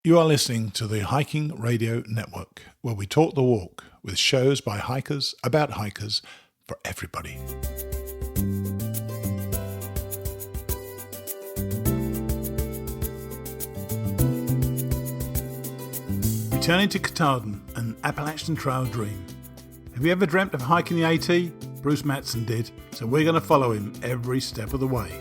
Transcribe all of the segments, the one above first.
You are listening to the Hiking Radio Network, where we talk the walk with shows by hikers about hikers for everybody. Returning to Katahdin, an Appalachian Trail dream. Have you ever dreamt of hiking the AT? Bruce Matson did, so we're going to follow him every step of the way.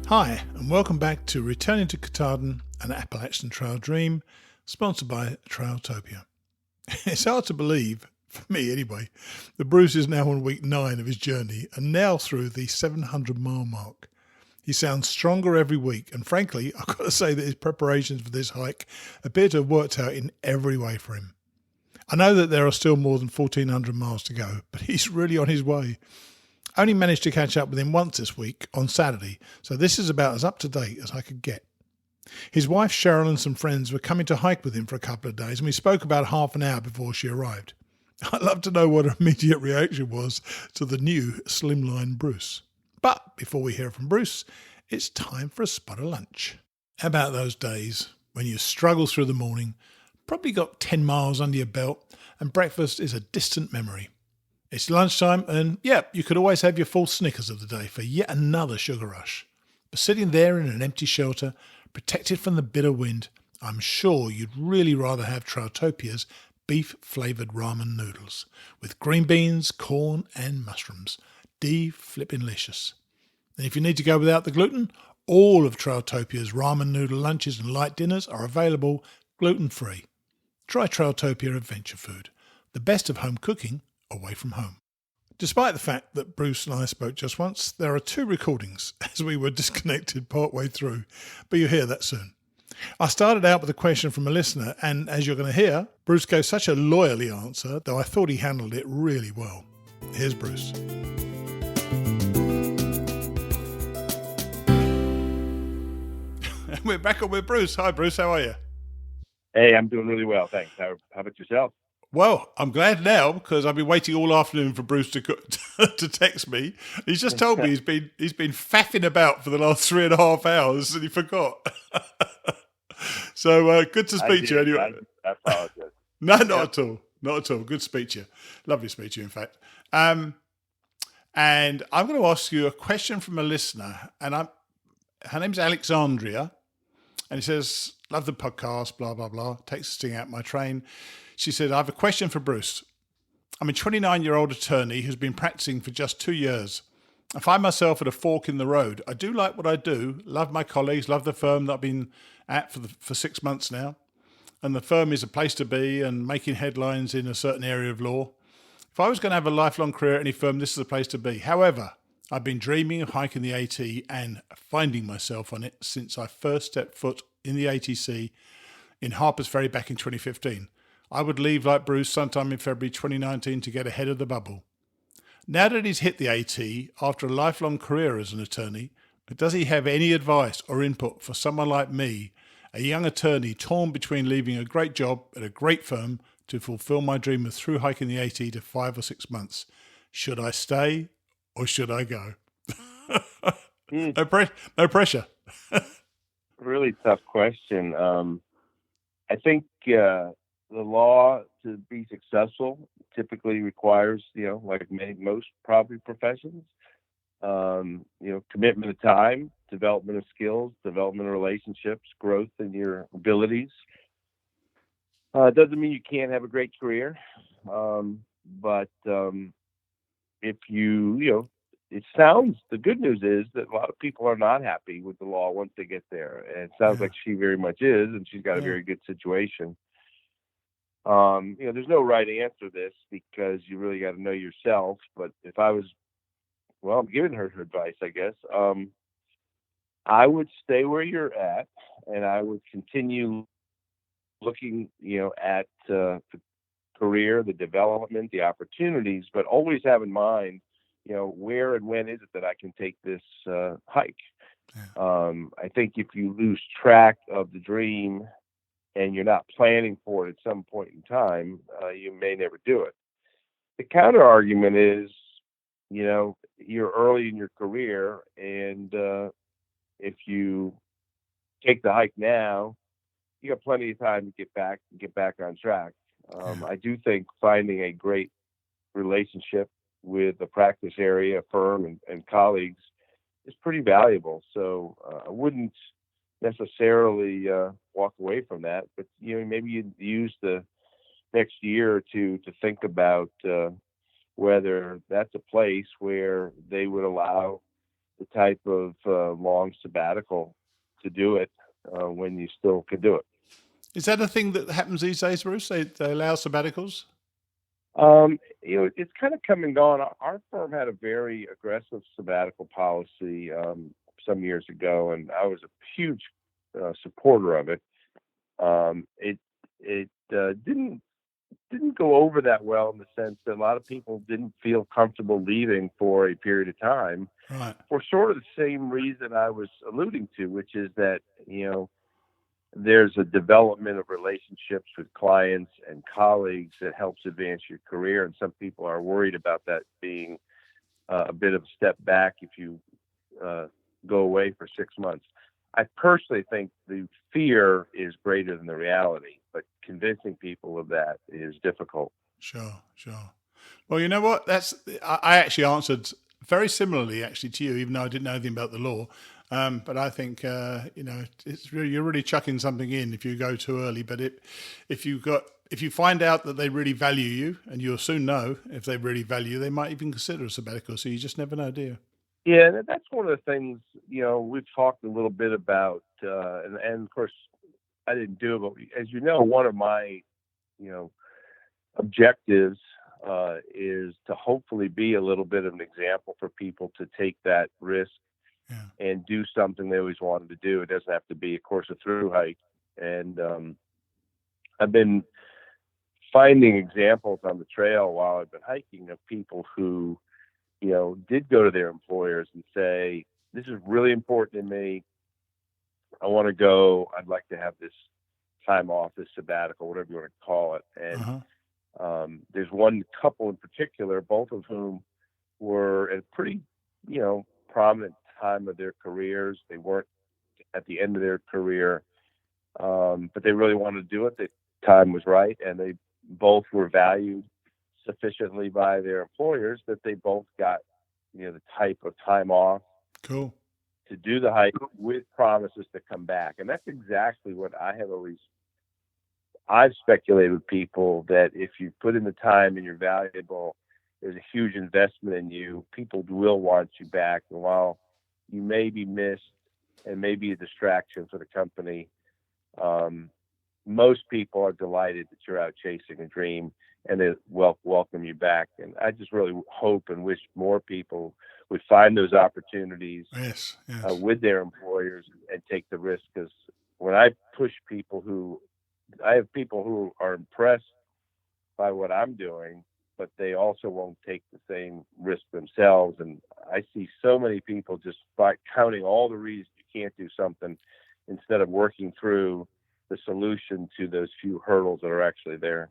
Hi, and welcome back to Returning to Katahdin, an Appalachian Trail dream, sponsored by Trailtopia. It's hard to believe, for me anyway, that Bruce is now on week 9 of his journey and now through the 700-mile mark. He sounds stronger every week, and frankly, I've got to say that his preparations for this hike appear to have worked out in every way for him. I know that there are still more than 1,400 miles to go, but he's really on his way. I only managed to catch up with him once this week on Saturday, so this is about as up to date as I could get. His wife Cheryl and some friends were coming to hike with him for a couple of days, and we spoke about half an hour before she arrived. I'd love to know what her immediate reaction was to the new slimline Bruce. But before we hear from Bruce, it's time for a spot of lunch. How about those days when you struggle through the morning, probably got 10 miles under your belt, and breakfast is a distant memory? It's lunchtime and, you could always have your full Snickers of the day for yet another sugar rush. But sitting there in an empty shelter, protected from the bitter wind, I'm sure you'd really rather have Trailtopia's beef-flavoured ramen noodles with green beans, corn and mushrooms. D-flippin'-licious. And if you need to go without the gluten, all of Trailtopia's ramen noodle lunches and light dinners are available gluten-free. Try Trailtopia Adventure Food, the best of home cooking away from home. Despite the fact that Bruce and I spoke just once, there are 2 recordings as we were disconnected partway through, but you'll hear that soon. I started out with a question from a listener, and as you're going to hear, Bruce gave such a lawyerly answer, though I thought he handled it really well. Here's Bruce. And we're back on with Bruce. Hi Bruce, how are you? Hey, I'm doing really well, thanks. How about yourself? Well, I'm glad now because I've been waiting all afternoon for Bruce to text me. He's just told me he's been faffing about for the last 3.5 hours and he forgot. So good to speak to you anyway. I apologize. No, not at all. Not at all. Good to speak to you. Lovely to speak to you, in fact. And I'm going to ask you a question from a listener, and her name's Alexandria, and it says, love the podcast, blah, blah, blah. Takes a sting out my train. She said, I have a question for Bruce. I'm a 29-year-old attorney who's been practicing for just 2 years. I find myself at a fork in the road. I do like what I do, love my colleagues, love the firm that I've been at for 6 months now. And the firm is a place to be and making headlines in a certain area of law. If I was going to have a lifelong career at any firm, this is the place to be. However, I've been dreaming of hiking the AT and finding myself on it since I first stepped foot in the ATC in Harper's Ferry back in 2015. I would leave like Bruce sometime in February 2019 to get ahead of the bubble. Now that he's hit the AT after a lifelong career as an attorney, does he have any advice or input for someone like me, a young attorney torn between leaving a great job at a great firm to fulfill my dream of through hiking the AT to 5 or 6 months? Should I stay or should I go? No pressure. Really tough question. I think the law to be successful typically requires, like most probably professions, commitment of time, development of skills, development of relationships, growth in your abilities. It doesn't mean you can't have a great career, but if the good news is that a lot of people are not happy with the law once they get there. And it sounds like she very much is, and she's got a very good situation. There's no right answer to this because you really got to know yourself. But if I was, I'm giving her advice, I guess. I would stay where you're at, and I would continue looking, at the career, the development, the opportunities, but always have in mind, where and when is it that I can take this hike? Yeah. I think if you lose track of the dream and you're not planning for it at some point in time, you may never do it. the counter argument is, you're early in your career, and if you take the hike now, you got plenty of time to get back on track. Yeah. I do think finding a great relationship with the practice area, firm, and colleagues is pretty valuable. So I wouldn't necessarily walk away from that, but maybe you'd use the next year or two to think about whether that's a place where they would allow the type of long sabbatical to do it when you still could do it. Is that a thing that happens these days, Bruce? They allow sabbaticals? It's kind of come and gone. Our firm had a very aggressive sabbatical policy some years ago, and I was a huge supporter of it. It didn't go over that well, in the sense that a lot of people didn't feel comfortable leaving for a period of time, Right. for sort of the same reason I was alluding to, which is that there's a development of relationships with clients and colleagues that helps advance your career, and some people are worried about that being a bit of a step back if you go away for 6 months. I personally think the fear is greater than the reality, but convincing people of that is difficult. Sure. Well, you know what? I actually answered very similarly, actually, to you, even though I didn't know anything about the law. But I think you're really chucking something in if you go too early. But if you find out that they really value you, and you'll soon know if they really value you, they might even consider a sabbatical. So you just never know, do you? Yeah, that's one of the things, we've talked a little bit about, and of course I didn't do it, but as you know, one of my, objectives is to hopefully be a little bit of an example for people to take that risk and do something they always wanted to do. It doesn't have to be, of course, a through hike. And I've been finding examples on the trail while I've been hiking of people who, did go to their employers and say, this is really important to me. I want to go. I'd like to have this time off, this sabbatical, whatever you want to call it. And there's one couple in particular, both of whom were at a pretty, prominent time of their careers. They weren't at the end of their career, but they really wanted to do it. The time was right, and they both were valued sufficiently by their employers that they both got, the type of time off. Cool. To do the hike with promises to come back. And that's exactly what I've speculated with people, that if you put in the time and you're valuable, there's a huge investment in you. People will want you back. And while you may be missed and may be a distraction for the company, most people are delighted that you're out chasing a dream, and they welcome you back. And I just really hope and wish more people would find those opportunities with their employers and take the risk. Because when I push I have people who are impressed by what I'm doing, but they also won't take the same risk themselves. And I see so many people just by counting all the reasons you can't do something, instead of working through the solution to those few hurdles that are actually there.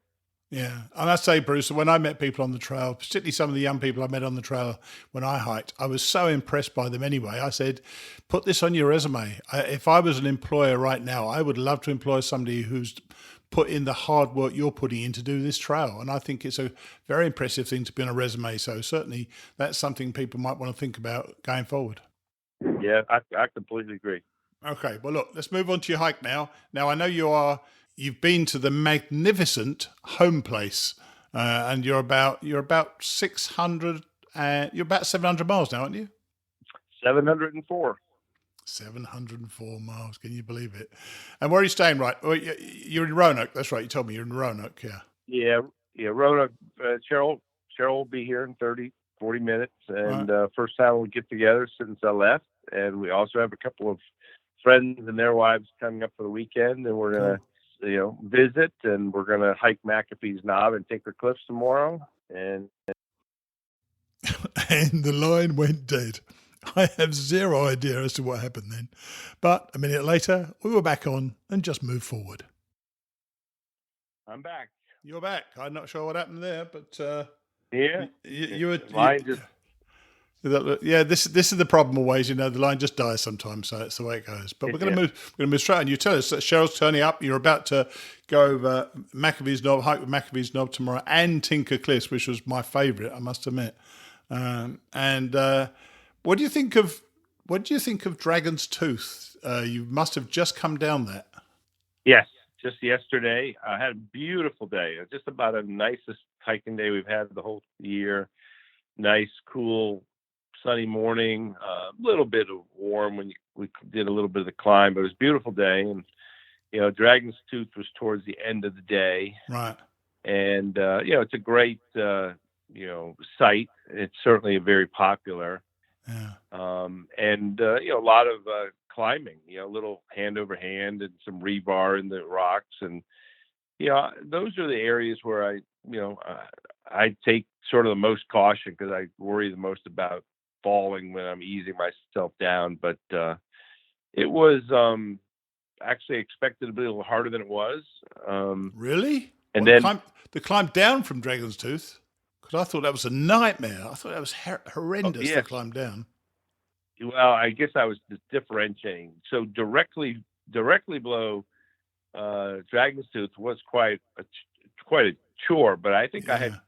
Yeah. And I say, Bruce, when I met people on the trail, particularly some of the young people I met on the trail when I hiked, I was so impressed by them anyway. I said, put this on your resume. If I was an employer right now, I would love to employ somebody who's put in the hard work you're putting in to do this trail. And I think it's a very impressive thing to be on a resume. So certainly that's something people might want to think about going forward. Yeah, I completely agree. Okay. Well, look, let's move on to your hike now. Now, I know you've been to the magnificent home place, and you're about 600, you're about 700 miles now, aren't you? 704. 704 miles. Can you believe it? And where are you staying? Right. Well, you're in Roanoke. That's right. You told me you're in Roanoke. Yeah. Yeah. Roanoke. Cheryl will be here in 30, 40 minutes. And first time we'll get together since I left. And we also have a couple of friends and their wives coming up for the weekend, and we're going to, visit, and we're going to hike MacAfee's Knob and Tinker Cliffs tomorrow. And the line went dead. I have zero idea as to what happened then. But a minute later, we were back on and just moved forward. I'm back. You're back. I'm not sure what happened there, but Yeah. You The line just yeah, this is the problem always. The line just dies sometimes, so it's the way it goes. But we're going to move. We're going to move straight on. You tell us that Cheryl's turning up. You're about to go over MacAfee's Knob, hike with MacAfee's Knob tomorrow, and Tinker Cliffs, which was my favourite, I must admit. And what do you think of Dragon's Tooth? You must have just come down that. Yes, just yesterday. I had a beautiful day. Just about the nicest hiking day we've had the whole year. Nice, cool, sunny morning. A little bit of warm when we did a little bit of the climb, but it was a beautiful day. And Dragon's Tooth was towards the end of the day, right? And it's a great site. It's certainly very popular. Yeah. And a lot of climbing. A little hand over hand and some rebar in the rocks, and those are the areas where I take sort of the most caution because I worry the most about falling when I'm easing myself down. But it was actually expected to be a little harder than it was. Really? And the climb down from Dragon's Tooth, because I thought that was a nightmare. I thought that was horrendous to climb down. Well, I guess I was just differentiating. So directly below Dragon's Tooth was quite a chore, but I think I had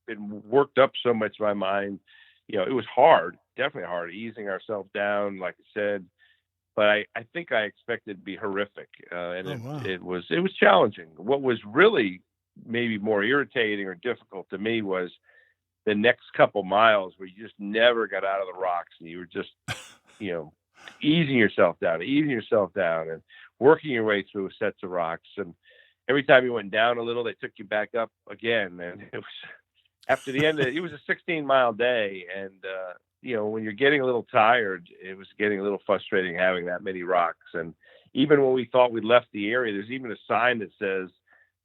been worked up so much in my mind. It was hard, definitely hard, easing ourselves down, like I said. But I think I expected it to be horrific, and it was challenging. What was really maybe more irritating or difficult to me was the next couple miles where you just never got out of the rocks, and you were just, easing yourself down and working your way through sets of rocks. And every time you went down a little, they took you back up again. And it was after the end it was a 16-mile day. And, when you're getting a little tired, it was getting a little frustrating having that many rocks. And even when we thought we'd left the area, there's even a sign that says,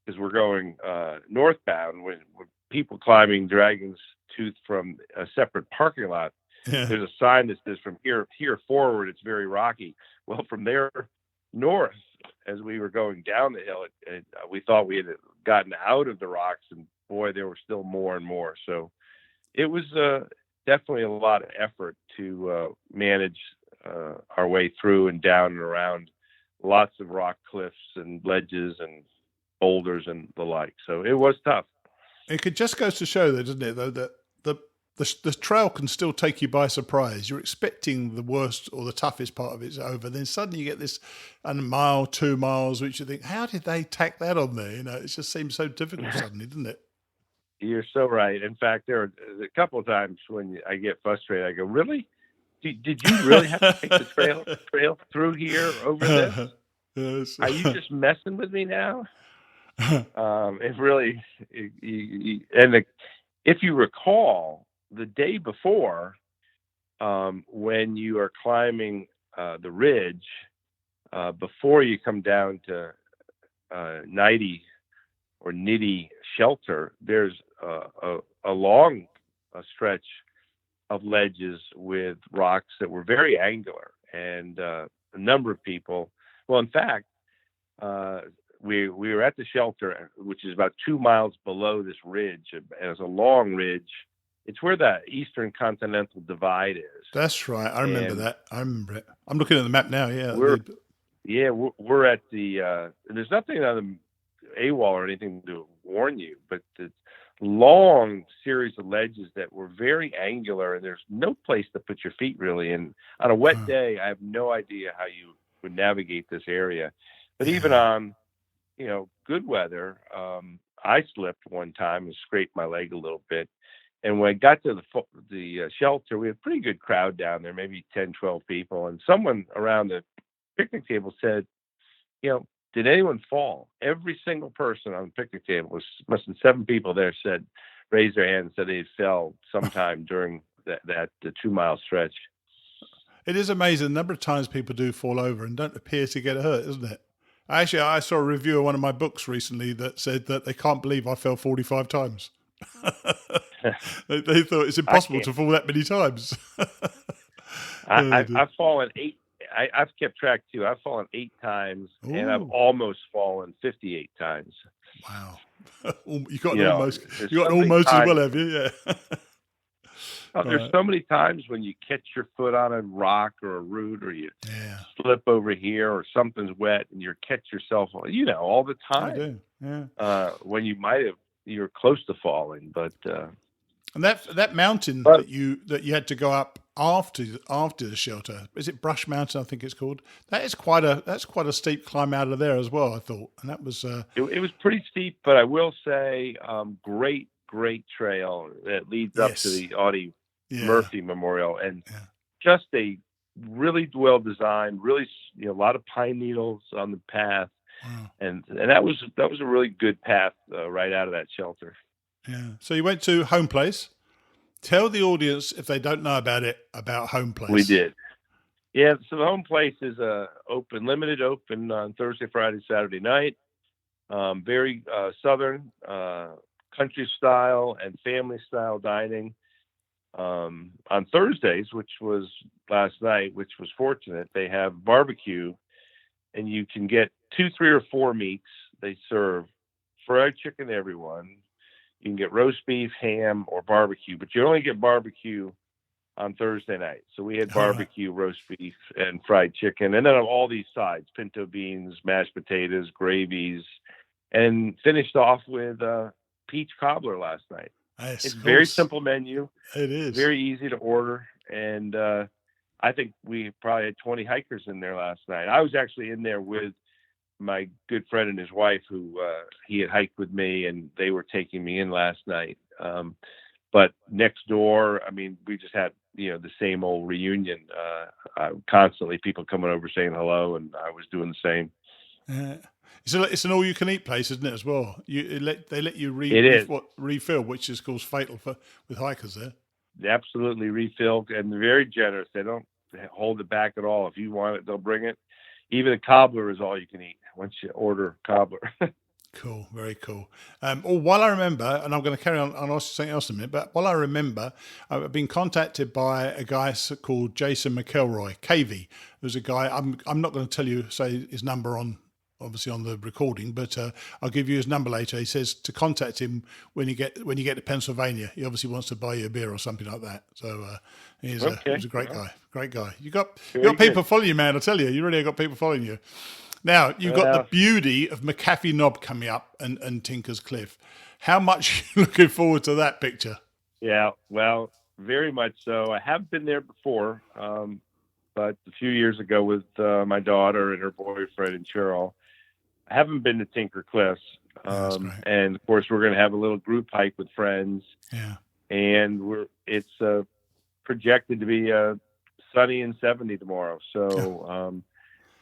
because we're going northbound, when people climbing Dragon's Tooth from a separate parking lot, there's a sign that says from here forward it's very rocky. Well, from there north, as we were going down the hill, we thought we had gotten out of the rocks, and boy, there were still more and more. So it was definitely a lot of effort to manage our way through and down and around lots of rock cliffs and ledges and boulders and the like. So it was tough. It just goes to show, though, doesn't it, though, that the trail can still take you by surprise. You're expecting the worst or the toughest part of it's over. Then suddenly you get this a mile, 2 miles, which you think, how did they tack that on there? It just seems so difficult suddenly, doesn't it? You're so right. In fact, there are a couple of times when I get frustrated, I go, really? Did you really have to take the trail through here over this? Yes. Are you just messing with me now? It really, if you recall, the day before, when you are climbing the ridge, before you come down to Nitty Shelter, there's a long stretch of ledges with rocks that were very angular, and a number of people. Well, in fact, we were at the shelter, which is about 2 miles below this ridge. And it's a long ridge. It's where the Eastern Continental Divide is. That's right. I remember that. I remember it. I'm looking at the map now. Yeah. We're at the. There's nothing on the AWOL or anything to warn you, but the long series of ledges that were very angular, and there's no place to put your feet really. And on a wet day, I have no idea how you would navigate this area. But even on good weather, I slipped one time and scraped my leg a little bit. And when I got to the shelter, we had a pretty good crowd down there, maybe 10, 12 people. And someone around the picnic table said, did anyone fall? Every single person on the picnic table, must have been 7 people there, raised their hand and said they fell sometime during the 2 mile stretch. It is amazing the number of times people do fall over and don't appear to get hurt, isn't it? Actually, I saw a review of one of my books recently that said that they can't believe I fell 45 times. They thought it's impossible to fall that many times. I've fallen 8. I've kept track too. I've fallen 8 times, and I've almost fallen 58 times. Wow. You got You an know, almost. there's You got so an many almost as times. well, have you? Yeah. There's Right. so many times when you catch your foot on a rock or a root, or you Yeah. slip over here, or something's wet, and you catch yourself. All the I time. do. Yeah. When you're close to falling, but And that mountain but that you had to go up after the shelter, is it Brush Mountain? I think it's called. That's quite a steep climb out of there as well, I thought. And that was it was pretty steep. But I will say, great trail that leads up to yes, the Audie yeah, Murphy Memorial, and yeah. just a really well designed, really, a lot of pine needles on the path, Wow. and that was a really good path right out of that shelter. Yeah. So you went to Home Place. Tell the audience, if they don't know about it, about Home We Place. did. Yeah, so the Home Place is limited open on Thursday, Friday, Saturday night. Very southern, country style and family style dining. On Thursdays, which was last night, which was fortunate, they have barbecue, and you can get 2, 3, or 4 meats. They serve fried chicken, everyone. You can get roast beef, ham, or barbecue, but you only get barbecue on Thursday night. So we had All right. barbecue, roast beef, and fried chicken, and then all these sides: pinto beans, mashed potatoes, gravies, and finished off with peach cobbler last night. Yes, It's of a very course. simple menu, It is. very easy to order, and I think we probably had 20 hikers in there last night. I was actually in there with my good friend and his wife, who he had hiked with me, and they were taking me in last night. But next door, I mean, we just had the same old reunion. Constantly people coming over saying hello, and I was doing the same. Yeah. It's an all-you-can-eat place, isn't it? As well, they let you It is refill, which is, of course, fatal with hikers there. absolutely refilled and very generous. They don't hold it back at all. If you want it, they'll bring it. Even the cobbler is all you can eat once you order cobbler. Cool, very cool. While I remember, and I'm going to carry on and ask something else in a minute, but while I remember, I've been contacted by a guy called Jason McElroy, KV. There's a guy. I'm not going to say his number obviously on the recording, but I'll give you his number later. He says to contact him when you get to Pennsylvania. He obviously wants to buy you a beer or something like that. So he's Okay. a great guy. Great guy. You got Very people good. following you, man. I tell you, you really got people following you. Now, you've got the beauty of MacAfee Knob coming up and Tinker's Cliff. How much are you looking forward to that picture? Yeah, well, very much so. I have been there before, but a few years ago with my daughter and her boyfriend and Cheryl. I haven't been to Tinker Cliffs. That's great. And of course, we're going to have a little group hike with friends. Yeah. And it's projected to be sunny and 70 tomorrow. So,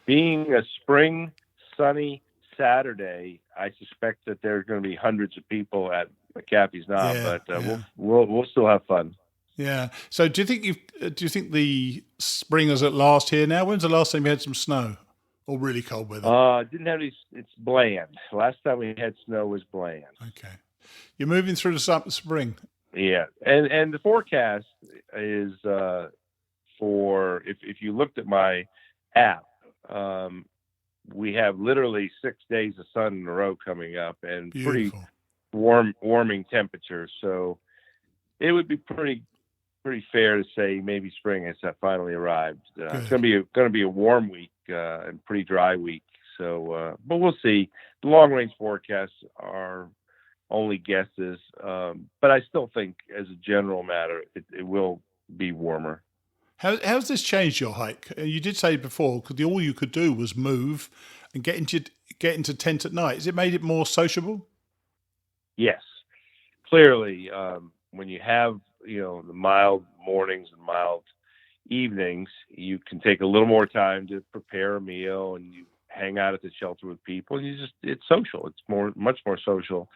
being a spring sunny Saturday, I suspect that there's going to be hundreds of people at MacAfee Knob, but we'll still have fun. Yeah. So, do you think the spring is at last here now? When's the last time you had some snow or really cold weather? Didn't have any. It's bland. Last time we had snow was bland. Okay. You're moving through the spring. Yeah, and the forecast is for if you looked at my app. We have literally 6 days of sun in a row coming up, and Beautiful. Pretty warming temperatures. So it would be pretty fair to say maybe spring has finally arrived. It's going to be a warm week and pretty dry week. So, but we'll see. The long range forecasts are only guesses, but I still think, as a general matter, it will be warmer. How's this changed your hike? You did say before, because all you could do was move and get into tent at night. Has it made it more sociable? Yes, clearly. When you have the mild mornings and mild evenings, you can take a little more time to prepare a meal, and you hang out at the shelter with people. And it's social. It's much more social.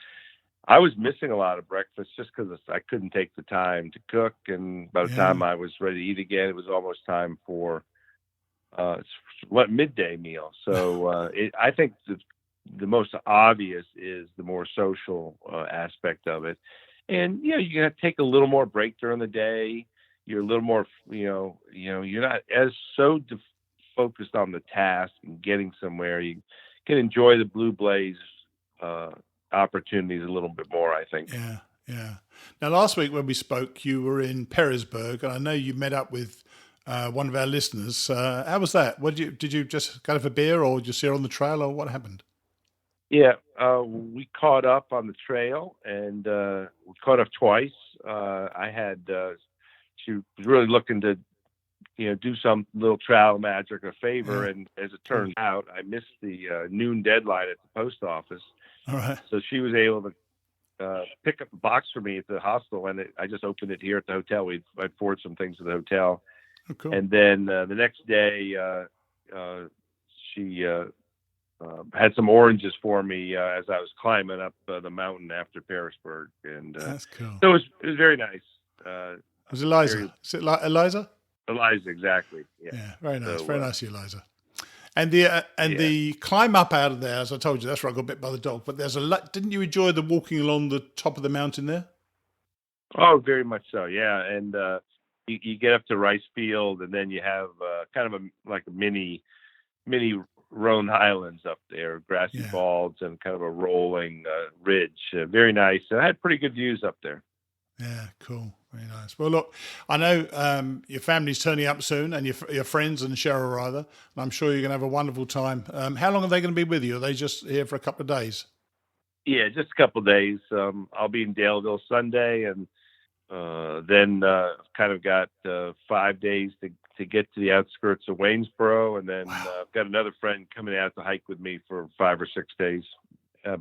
I was missing a lot of breakfast just because I couldn't take the time to cook, and by the time I was ready to eat again, it was almost time for midday meal. So I think the most obvious is the more social aspect of it, and you got to take a little more break during the day. You're a little more, you're not as focused on the task and getting somewhere. You can enjoy the blue blaze opportunities a little bit more, I think. Yeah, yeah. Now, last week when we spoke, you were in Pearisburg, and I know you met up with one of our listeners. How was that? Did you just go for a beer, or did you see her on the trail, or what happened? Yeah, we caught up on the trail, and we caught up twice. She was really looking to, do some little trail magic, a favor, and as it turns out, I missed the noon deadline at the post office. All right. So she was able to pick up a box for me at the hostel, and I just opened it here at the hotel. I'd forward some things to the hotel. Oh, cool. And then the next day, she had some oranges for me as I was climbing up the mountain after Pearisburg. And that's cool. So it was very nice. It was Eliza. Is it Eliza? Eliza, exactly. Yeah, very nice. So, very nice, Eliza. And the climb up out of there, as I told you, that's where I got bit by the dog. But there's a lot. Didn't you enjoy the walking along the top of the mountain there? Oh, very much so. Yeah, and you get up to Rice Field, and then you have kind of a mini Rhone Highlands up there, grassy balds, and kind of a rolling ridge. Very nice. I had pretty good views up there. Yeah, cool. Very nice. Well, look, I know your family's turning up soon, and your friends and Cheryl rather, and I'm sure you're going to have a wonderful time. How long are they going to be with you? Are they just here for a couple of days? Yeah, just a couple of days. I'll be in Daleville Sunday, and then kind of got 5 days to get to the outskirts of Waynesboro, and then I've got another friend coming out to hike with me for 5 or 6 days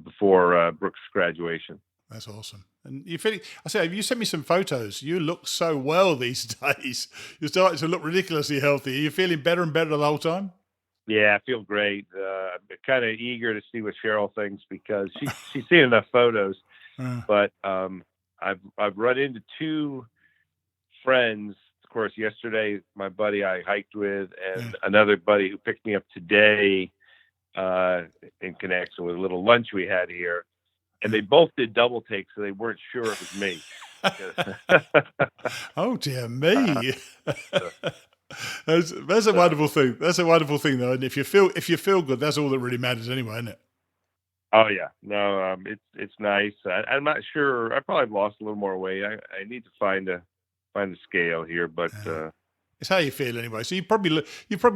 before Brooke's graduation. That's awesome. And you sent me some photos. You look so well these days. You're starting to look ridiculously healthy. Are you feeling better and better the whole time? Yeah, I feel great. I'm kind of eager to see what Cheryl thinks because she's seen enough photos. But I've run into 2 friends. Of course, yesterday my buddy I hiked with, and another buddy who picked me up today in connection with a little lunch we had here. And they both did double takes, so they weren't sure it was me. Oh dear me! That's a wonderful thing. That's a wonderful thing, though. And if you feel good, that's all that really matters, anyway, isn't it? Oh yeah, no, it's nice. I'm not sure. I probably lost a little more weight. I need to find the scale here, but it's how you feel anyway. So you probably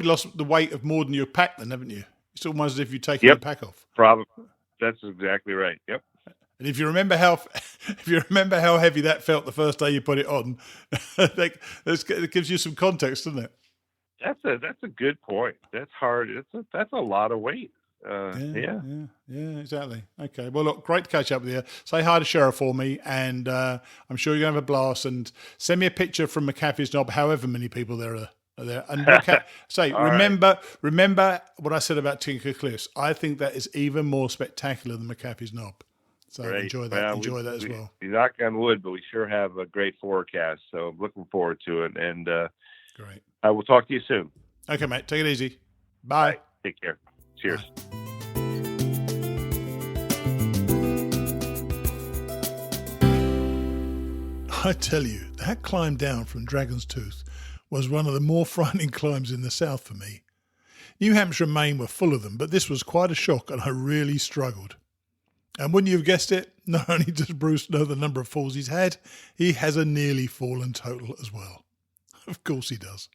lost the weight of more than you packed, then, haven't you? It's almost as if you've taken the pack off. Probably. That's exactly right. Yep. And if you remember how heavy that felt the first day you put it on, it gives you some context, doesn't it? That's a good point. That's hard. That's a lot of weight. Yeah, exactly. Okay. Well, look, great to catch up with you. Say hi to Cheryl for me, and I'm sure you're going to have a blast. And send me a picture from MacAfee's Knob, however many people there are there. And remember what I said about Tinker Cliffs. I think that is even more spectacular than MacAfee's Knob. So great. Enjoy that as well. We knock on wood, but we sure have a great forecast. So I'm looking forward to it. And great. I will talk to you soon. Okay, mate. Take it easy. Bye. Bye. Take care. Cheers. Bye. I tell you, that climb down from Dragon's Tooth was one of the more frightening climbs in the south for me. New Hampshire and Maine were full of them, but this was quite a shock and I really struggled. And wouldn't you have guessed it, not only does Bruce know the number of falls he's had, he has a nearly fallen total as well. Of course he does.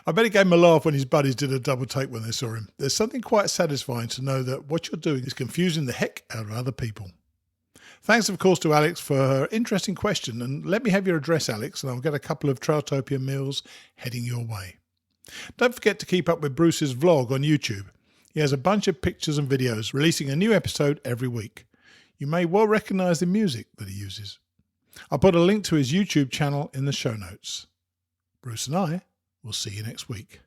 I bet it gave him a laugh when his buddies did a double take when they saw him. There's something quite satisfying to know that what you're doing is confusing the heck out of other people. Thanks, of course, to Alex for her interesting question. And let me have your address, Alex, and I'll get a couple of Trailtopia meals heading your way. Don't forget to keep up with Bruce's vlog on YouTube. He has a bunch of pictures and videos, releasing a new episode every week. You may well recognise the music that he uses. I'll put a link to his YouTube channel in the show notes. Bruce and I will see you next week.